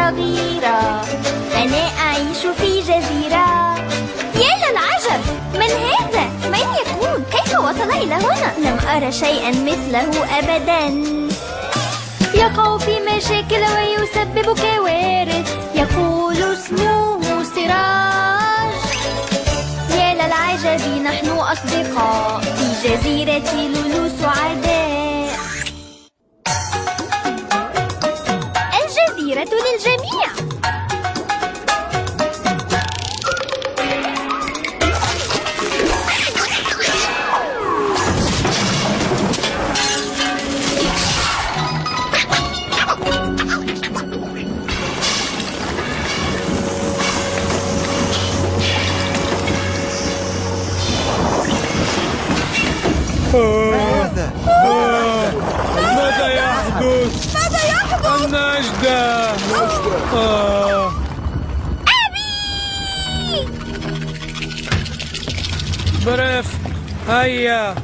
صغيرة، أنا أعيش في جزيرة. يا للعجب، من هذا؟ من يكون؟ كيف وصل إلى هنا؟ لم أرى شيئا مثله أبدا. يقع في مشاكل ويسبب كوارث، يقول اسمه سراج. يا للعجب، نحن أصدقاء في جزيرة لولو سعداء. الجزيرة للجميع. ماذا يحدث؟ النجدة. أبي! برفق، هيا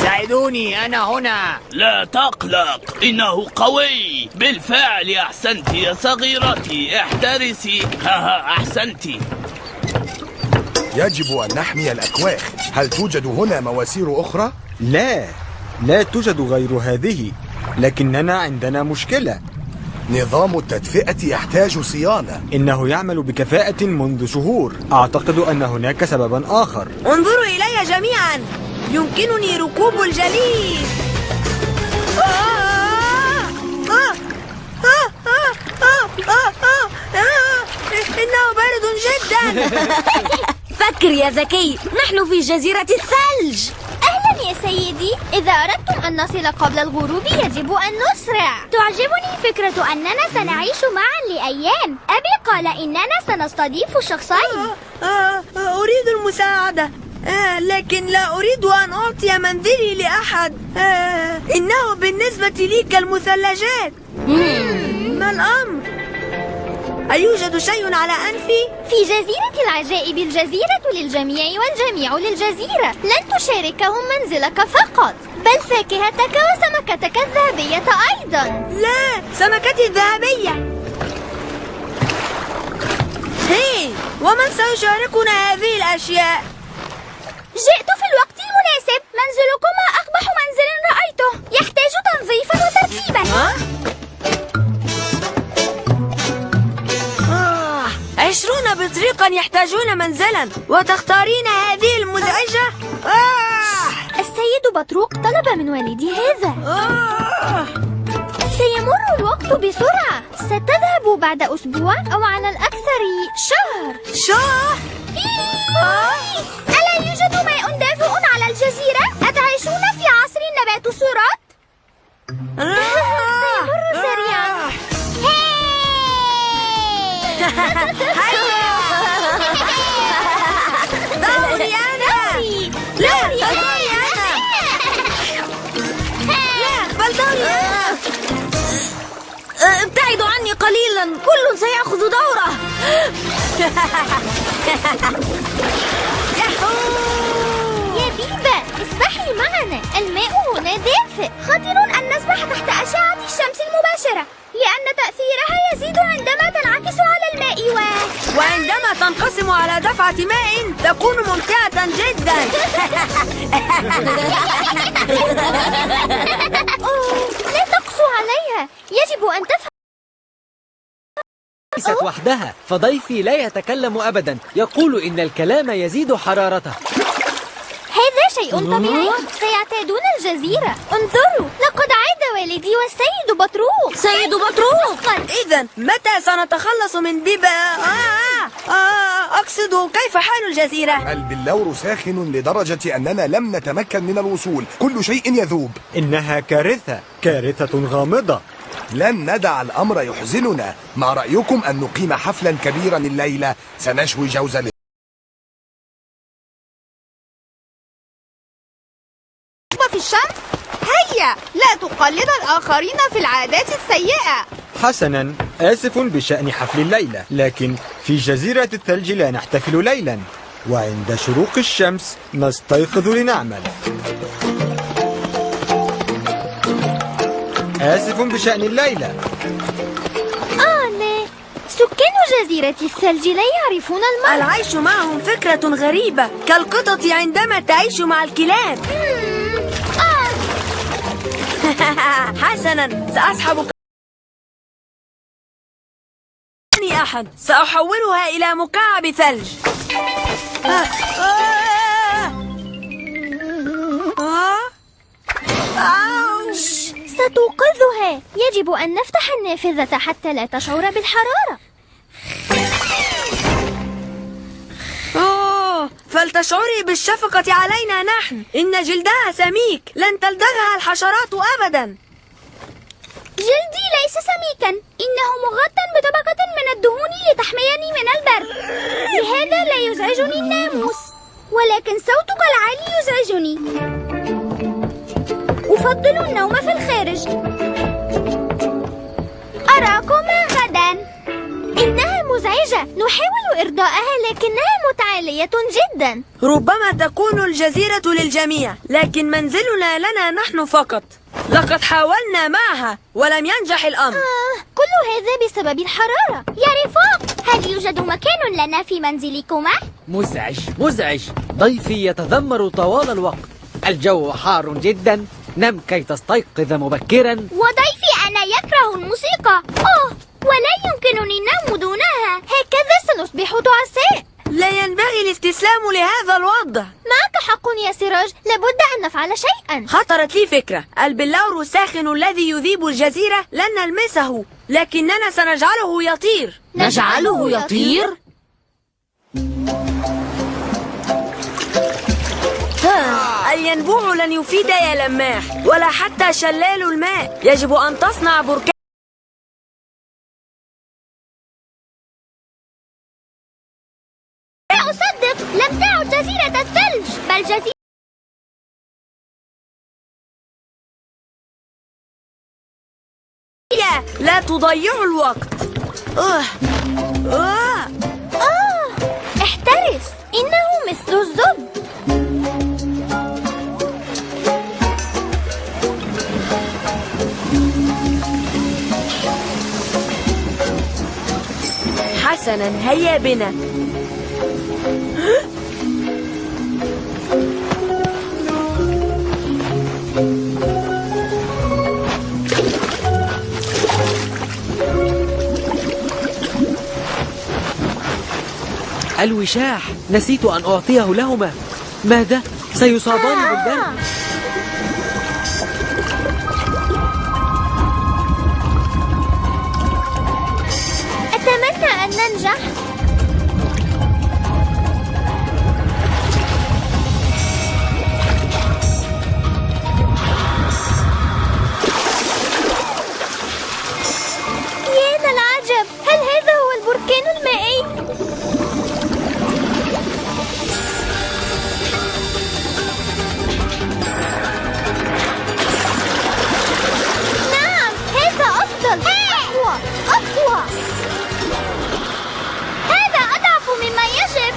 ساعدوني، أنا هنا. لا تقلق، إنه قوي. بالفعل أحسنت يا صغيرتي، احترسي. أحسنت. يجب أن نحمي الأكواخ. هل توجد هنا مواسير أخرى؟ لا توجد غير هذه، لكننا عندنا مشكلة. نظام التدفئة يحتاج صيانة. إنه يعمل بكفاءة منذ شهور. أعتقد أن هناك سببا آخر. انظروا إلي جميعا، يمكنني ركوب الجليد. إنه بارد جدا. فكر يا ذكي، نحن في جزيرة الثلج. أهلا يا سيدي، إذا أردتم أن نصل قبل الغروب يجب أن نسرع. تعجبني فكرة أننا سنعيش معا لأيام. أبي قال إننا سنستضيف شخصين. أريد المساعدة، لكن لا أريد أن أعطي منزلي لأحد. إنه بالنسبة لي كالمثلجات. ما الأمر؟ أيوجد شيء على أنفي؟ في جزيرة العجائب، الجزيرة للجميع والجميع للجزيرة. لن تشاركهم منزلك فقط، بل فاكهتك وسمكتك الذهبية أيضا. لا، سمكتي الذهبية. هي، ومن سيشاركنا هذه الأشياء؟ جئت في الوقت المناسب. منزلكما أقبح منزل رأيته، يحتاج تنظيفا وترتيبا. 20 بطريقا يحتاجون منزلا، وتختارين هذه المزعجة؟ السيد بطروق طلب من والدي هذا. سيمر الوقت بسرعة. ستذهب بعد أسبوع أو على الأكثر شهر. ألا يوجد ماء دافئ على الجزيرة؟ أتعيشون في عصر النباتوسورات؟ سيمر سريعا. دوري أنا. لا، دوري أنا. لا، بل دوري أنا. ابتعدوا عني قليلا، كل سيأخذ دوره. يا بيبا، اسبحي معنا. الماء هنا دافئ. خطر أن نسبح تحت أشعة الشمس المباشرة، لأن تأثيرها يزيد عندما تنعكس على الماء وعندما تنقسم على دفعة ماء تكون ممتعة جدا. لا تقسو عليها، يجب أن تفهم. ليست وحدها، فضيفي لا يتكلم أبدا، يقول إن الكلام يزيد حرارته. هذا شيء طبيعي، سيعتادون الجزيرة. انظروا، لقد عاد والدي والسيد بطروق. سيد بطروق، إذا متى سنتخلص من بيبا؟ أقصد كيف حال الجزيرة؟ البلور ساخن لدرجة أننا لم نتمكن من الوصول. كل شيء يذوب. إنها كارثة غامضة. لن ندع الأمر يحزننا. ما رأيكم أن نقيم حفلا كبيرا الليلة؟ سنشوي جوزا في الشمس. هيا، لا تقلد الآخرين في العادات السيئة. حسنا، آسف بشأن حفل الليلة، لكن في جزيرة الثلج لا نحتفل ليلا، وعند شروق الشمس نستيقظ لنعمل. آسف بشأن الليلة. لا، سكان جزيرة الثلج لا يعرفون المرض. العيش معهم فكرة غريبة كالقطط عندما تعيش مع الكلاب. حسنا، سأسحب أحد، سأحولها إلى مكعب ثلج. ستوقظها. يجب أن نفتح النافذة حتى لا تشعر بالحرارة. فلتشعري بالشفقة علينا نحن. إن جلدها سميك، لن تلدغها الحشرات أبدا. جلدي ليس سميكا، إنه مغطى بطبقة من الدهون لتحميني من البرد. لهذا لا يزعجني الناموس، ولكن صوتك العالي يزعجني. أفضل النوم في الخارج. أراكما غدا. إنها مزعجة، نحاول إرضاءها لكنها متعالية جدا. ربما تكون الجزيرة للجميع، لكن منزلنا لنا نحن فقط. لقد حاولنا معها ولم ينجح الأمر. كل هذا بسبب الحرارة. يا رفاق، هل يوجد مكان لنا في منزلكما؟ مزعج مزعج. ضيفي يتذمر طوال الوقت. الجو حار جدا. نم كي تستيقظ مبكرا. وضيفي أنا يكره الموسيقى. ولا يمكنني النوم دونها. هكذا سنصبح تعساء. لا ينبغي الاستسلام لهذا الوضع. معك حق يا سراج، لابد أن نفعل شيئا. خطرت لي فكرة. البلور الساخن الذي يذيب الجزيرة لن نلمسه، لكننا سنجعله يطير. نجعله يطير؟ الينبوع لن يفيد يا لماح، ولا حتى شلال الماء. يجب أن تصنع بركان. لا أصدق، لم تعد جزيرة الثلج بل جزيرة. لا تضيعوا الوقت. احترس، إنه مثل الزب. حسنا، هيا بنا. الوشاح، نسيت أن أعطيه لهما. ماذا؟ سيصابان بالبرد. أتمنى أن ننجح. يا للعجب، هل هذا هو البركان المائي؟ نعم، هذا أفضل. أقوى أقوى. هذا أضعف مما يجب.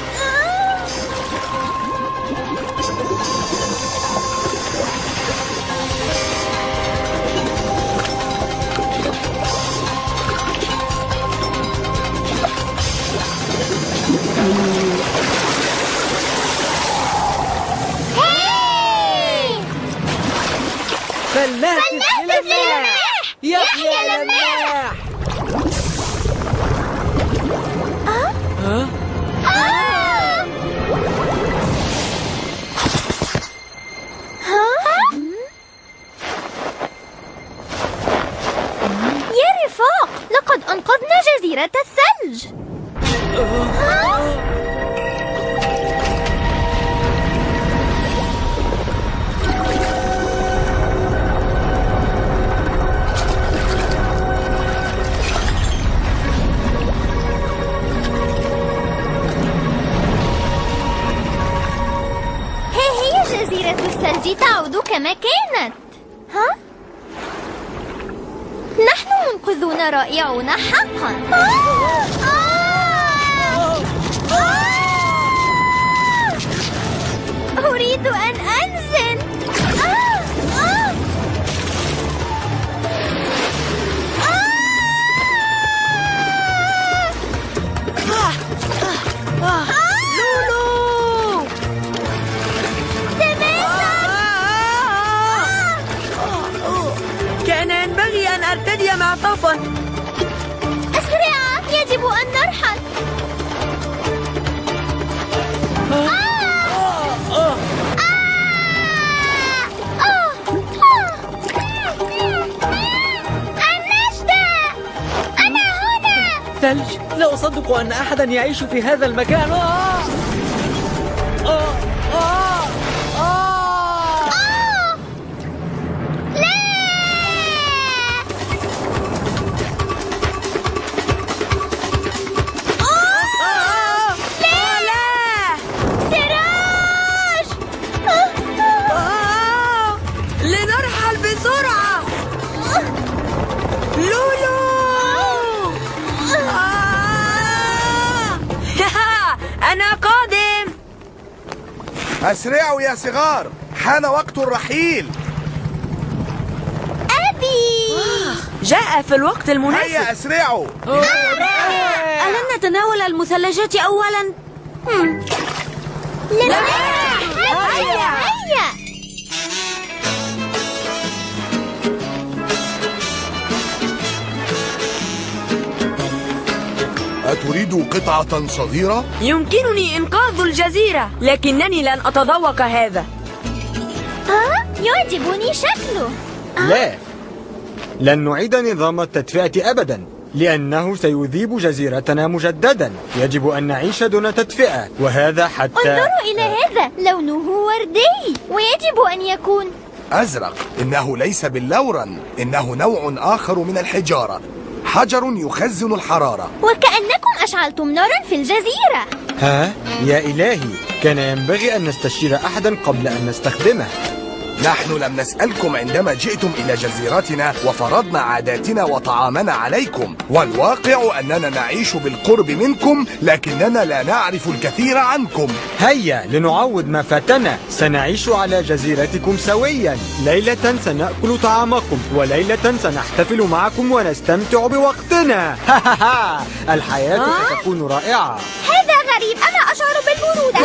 فلنهتف فلنهتف للماح. يحيى لماح. يا رفاق، لقد أنقذنا جزيرة الثلج. جزيرة الثلج تعود كما كانت. نحن منقذون رائعون حقا. أريد أن أنزل. الثلج. لا أصدق أن أحدا يعيش في هذا المكان. لنرحل بسرعة. لولو. أنا قادم. أسرعوا يا صغار، حان وقت الرحيل. أبي جاء في الوقت المناسب. هيا أسرعوا. ألن نتناول المثلجات أولا؟ لا هيا هيا. أتريد قطعة صغيرة؟ يمكنني إنقاذ الجزيرة، لكنني لن أتذوق هذا. يعجبني شكله. لا، لن نعيد نظام التدفئة أبدا، لأنه سيذيب جزيرتنا مجددا. يجب أن نعيش دون تدفئة، وهذا حتى... انظروا إلى هذا، لونه وردي ويجب أن يكون أزرق. إنه ليس باللورن، إنه نوع آخر من الحجارة، حجر يخزن الحرارة. وكأنكم أشعلتم نارا في الجزيرة. ها؟ يا إلهي، كان ينبغي أن نستشير أحدا قبل أن نستخدمه. نحن لم نسألكم عندما جئتم إلى جزيرتنا وفرضنا عاداتنا وطعامنا عليكم، والواقع أننا نعيش بالقرب منكم لكننا لا نعرف الكثير عنكم. هيا لنعوض ما فاتنا. سنعيش على جزيرتكم سويا. ليلة سنأكل طعامكم، وليلة سنحتفل معكم ونستمتع بوقتنا. الحياة ستكون رائعة. هذا غريب، أنا أشعر بالبرودة.